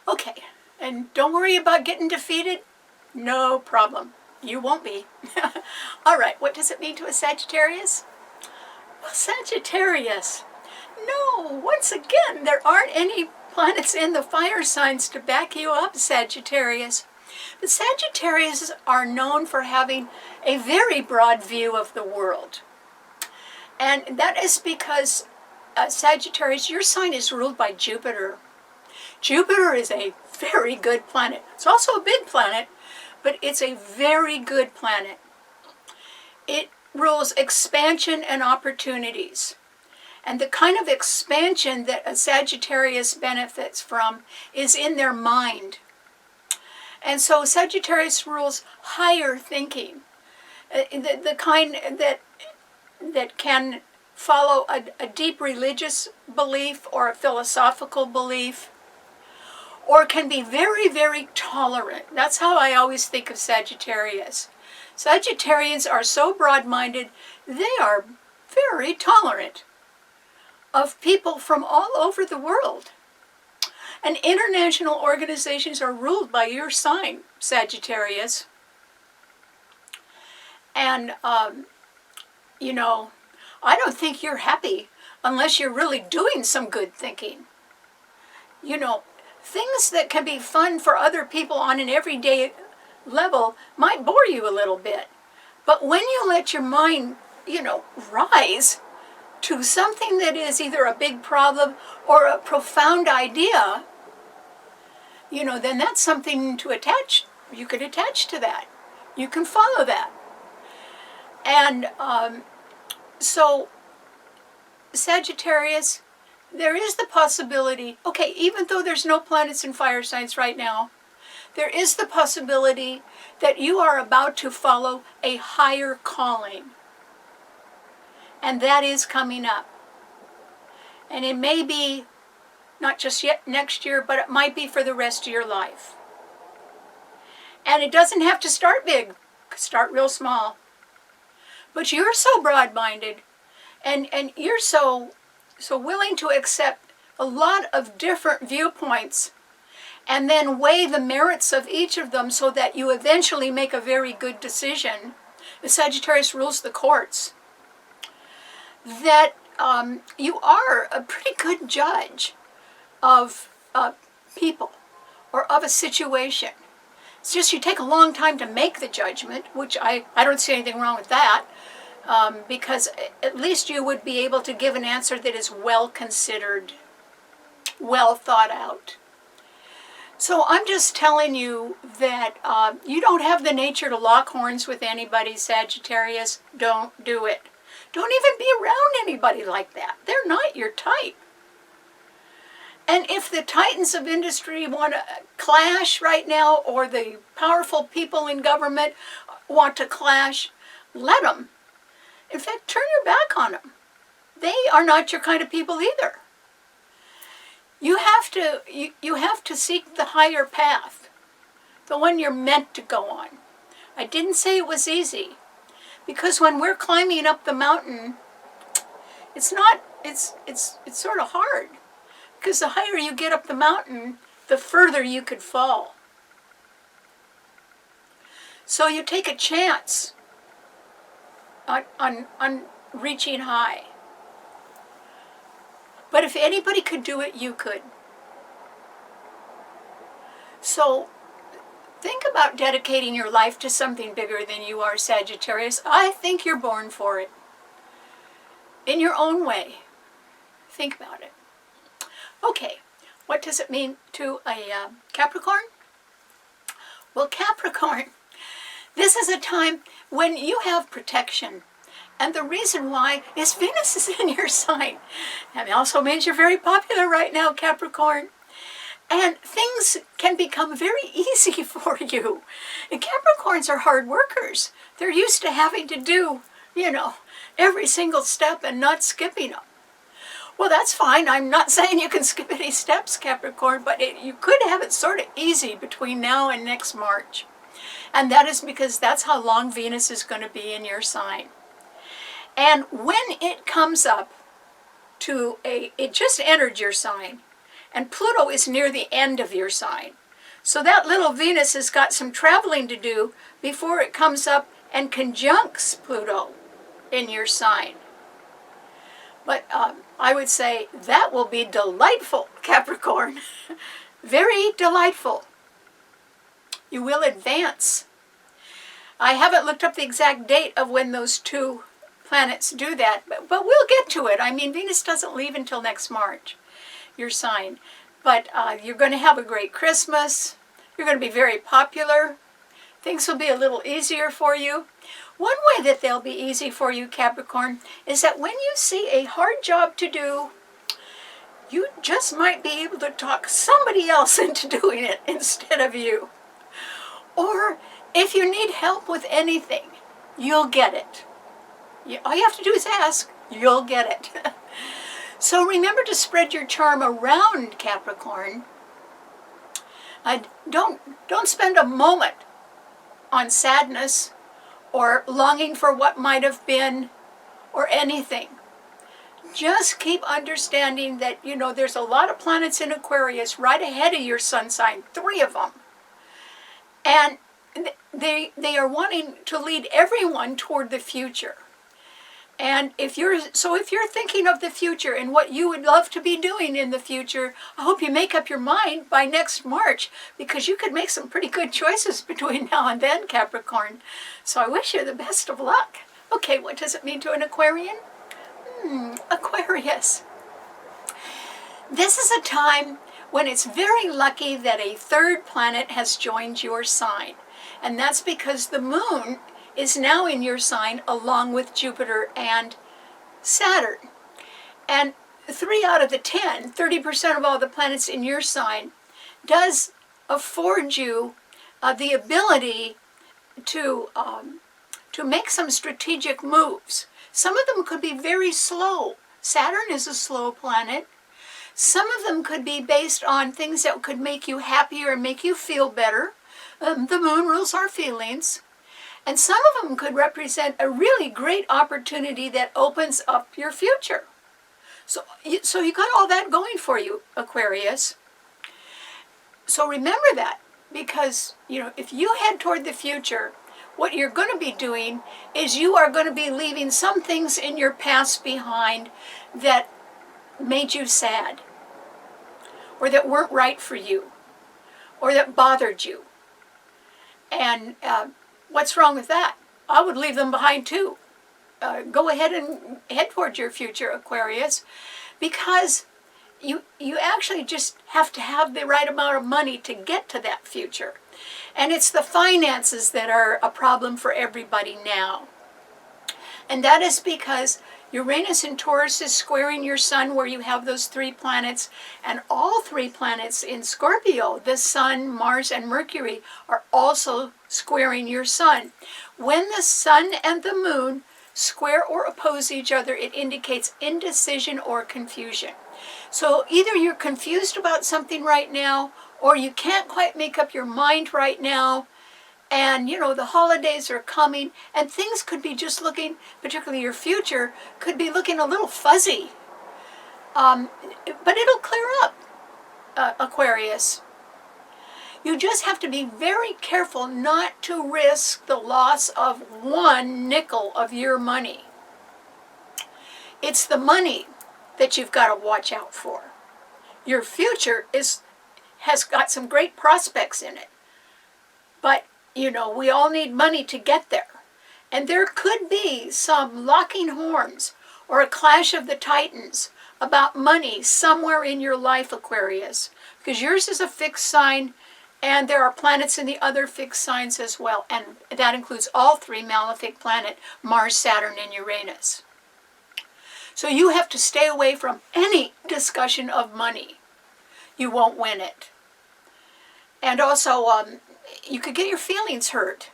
Okay, and don't worry about getting defeated. No problem. You won't be. All right, what does it mean to a Sagittarius? Well, Sagittarius. No, once again, there aren't any planets in the fire signs to back you up, Sagittarius. But Sagittarius are known for having a very broad view of the world. And that is because, Sagittarius, your sign is ruled by Jupiter. Jupiter is a very good planet. It's also a big planet, but it's a very good planet. It rules expansion and opportunities. And the kind of expansion that a Sagittarius benefits from is in their mind. And so Sagittarius rules higher thinking, the kind that can follow a deep religious belief or a philosophical belief, or can be very, very tolerant. That's how I always think of Sagittarius. Sagittarians are so broad-minded, they are very tolerant of people from all over the world. And international organizations are ruled by your sign, Sagittarius. And, you know, I don't think you're happy unless you're really doing some good thinking. You know, things that can be fun for other people on an everyday level might bore you a little bit. But when you let your mind, you know, rise to something that is either a big problem or a profound idea, you know, then that's something to attach. You could attach to that. You can follow that. And so, Sagittarius, there is the possibility, okay, even though there's no planets in fire signs right now, there is the possibility that you are about to follow a higher calling. And that is coming up. And it may be not just yet next year, but it might be for the rest of your life. And it doesn't have to start big. It could start real small. But you're so broad-minded, and you're so willing to accept a lot of different viewpoints and then weigh the merits of each of them so that you eventually make a very good decision. The Sagittarius rules the courts. That you are a pretty good judge of people or of a situation. It's just you take a long time to make the judgment, which I don't see anything wrong with that, because at least you would be able to give an answer that is well considered, well thought out. So I'm just telling you that you don't have the nature to lock horns with anybody, Sagittarius. Don't do it. Don't even be around anybody like that. They're not your type. And if the titans of industry want to clash right now, or the powerful people in government want to clash, let them. In fact, turn your back on them. They are not your kind of people either. You have to seek the higher path, the one you're meant to go on. I didn't say it was easy, because when we're climbing up the mountain, it's sort of hard. Because the higher you get up the mountain, the further you could fall. So you take a chance on reaching high. But if anybody could do it, you could. So think about dedicating your life to something bigger than you are, Sagittarius. I think you're born for it. In your own way. Think about it. Okay, what does it mean to a Capricorn? Well, Capricorn, this is a time when you have protection. And the reason why is Venus is in your sign. That also means you're very popular right now, Capricorn. And things can become very easy for you. And Capricorns are hard workers. They're used to having to do, every single step and not skipping them. Well, that's fine. I'm not saying you can skip any steps, Capricorn, but you could have it sort of easy between now and next March. And that is because that's how long Venus is going to be in your sign. And when it comes up to it just entered your sign, and Pluto is near the end of your sign. So that little Venus has got some traveling to do before it comes up and conjuncts Pluto in your sign. But I would say that will be delightful, Capricorn. Very delightful. You will advance. I haven't looked up the exact date of when those two planets do that, but we'll get to it. I mean, Venus doesn't leave until next March, your sign. But you're going to have a great Christmas. You're going to be very popular. Things will be a little easier for you. One way that they'll be easy for you, Capricorn, is that when you see a hard job to do, you just might be able to talk somebody else into doing it instead of you. Or if you need help with anything, you'll get it. All you have to do is ask, you'll get it. So remember to spread your charm around, Capricorn. Don't spend a moment on sadness or longing for what might have been or anything. Just keep understanding that, there's a lot of planets in Aquarius right ahead of your sun sign, 3 of them. And they are wanting to lead everyone toward the future. And if you're thinking of the future and what you would love to be doing in the future, I hope you make up your mind by next March, because you could make some pretty good choices between now and then, Capricorn. So I wish you the best of luck. Okay, what does it mean to an Aquarian? Aquarius. This is a time when it's very lucky that a 3rd planet has joined your sign. And that's because the moon is now in your sign along with Jupiter and Saturn. And 3 out of the 10, 30% of all the planets in your sign, does afford you the ability to make some strategic moves. Some of them could be very slow. Saturn is a slow planet. Some of them could be based on things that could make you happier and make you feel better. The moon rules our feelings. And some of them could represent a really great opportunity that opens up your future. So you got all that going for you, Aquarius. So remember that, because, if you head toward the future, what you're going to be doing is you are going to be leaving some things in your past behind that made you sad, or that weren't right for you, or that bothered you. And what's wrong with that? I would leave them behind too. Go ahead and head towards your future, Aquarius, because you actually just have to have the right amount of money to get to that future. And it's the finances that are a problem for everybody now. And that is because Uranus in Taurus is squaring your sun, where you have those 3 planets, and all 3 planets in Scorpio, the Sun, Mars, and Mercury, are also squaring your sun. When the sun and the moon square or oppose each other, it indicates indecision or confusion. So either you're confused about something right now, or you can't quite make up your mind right now, and the holidays are coming, and things could be just looking, particularly your future, could be looking a little fuzzy. But it'll clear up, Aquarius. You just have to be very careful not to risk the loss of 1 nickel of your money. It's the money that you've got to watch out for. Your future has got some great prospects in it. But, we all need money to get there. And there could be some locking horns or a clash of the titans about money somewhere in your life, Aquarius. Because yours is a fixed sign, and there are planets in the other fixed signs as well. And that includes all 3 malefic planets, Mars, Saturn, and Uranus. So you have to stay away from any discussion of money. You won't win it. And also, you could get your feelings hurt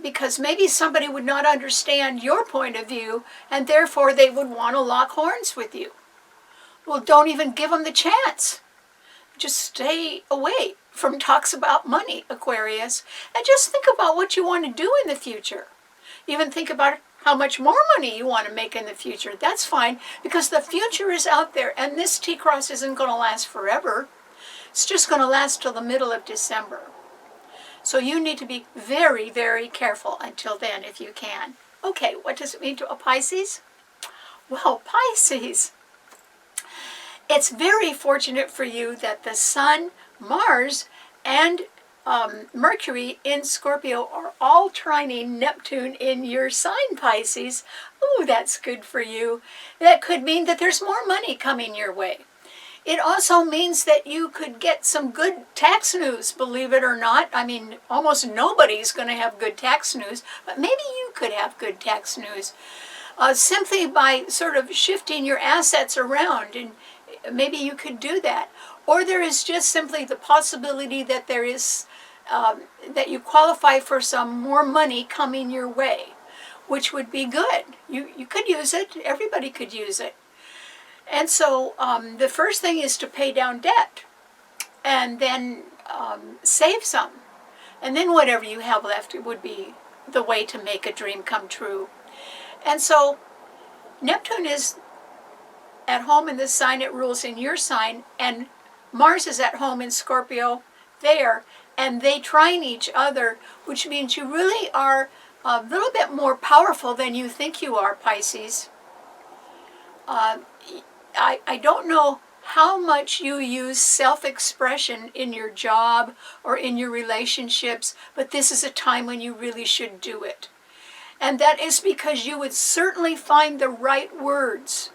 because maybe somebody would not understand your point of view, and therefore they would want to lock horns with you. Well, don't even give them the chance. Just stay away from talks about money, Aquarius, and just think about what you want to do in the future. Even think about how much more money you want to make in the future. That's fine, because the future is out there, and this T-cross isn't going to last forever. It's just going to last till the middle of December. So you need to be very, very careful until then if you can. Okay, what does it mean to a Pisces? Well, Pisces, it's very fortunate for you that the Sun, Mars, and Mercury in Scorpio are all trining Neptune in your sign, Pisces. Oh, that's good for you. That could mean that there's more money coming your way. It also means that you could get some good tax news, believe it or not. I mean, almost nobody's going to have good tax news, but maybe you could have good tax news. Simply by sort of shifting your assets around, and maybe you could do that. Or there is just simply the possibility that there is, that you qualify for some more money coming your way, which would be good. You could use it. Everybody could use it. And so the first thing is to pay down debt, and then save some. And then whatever you have left, it would be the way to make a dream come true. And so Neptune is at home in the sign it rules in your sign, and Mars is at home in Scorpio there, and they trine each other, which means you really are a little bit more powerful than you think you are, Pisces. I don't know how much you use self-expression in your job or in your relationships, but this is a time when you really should do it. And that is because you would certainly find the right words,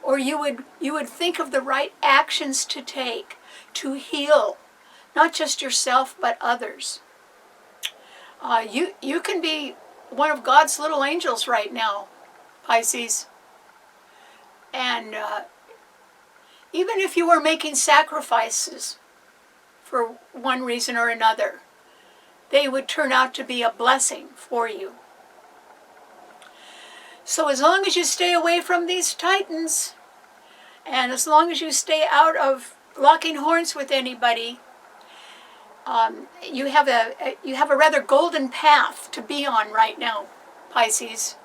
or you would think of the right actions to take to heal, not just yourself, but others. You can be one of God's little angels right now, Pisces. And even if you were making sacrifices for one reason or another, they would turn out to be a blessing for you. So as long as you stay away from these titans, and as long as you stay out of locking horns with anybody, you have a rather golden path to be on right now, Pisces.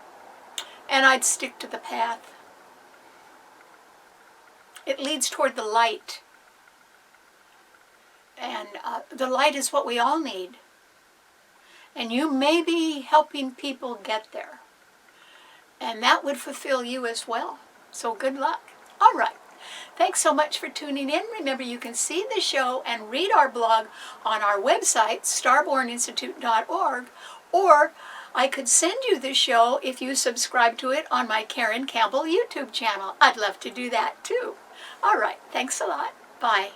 And I'd stick to the path. It leads toward the light. And the light is what we all need. And you may be helping people get there. And that would fulfill you as well. So good luck. All right. Thanks so much for tuning in. Remember, you can see the show and read our blog on our website, StarbornInstitute.org, or I could send you the show if you subscribe to it on my Karen Campbell YouTube channel. I'd love to do that too. All right, thanks a lot. Bye.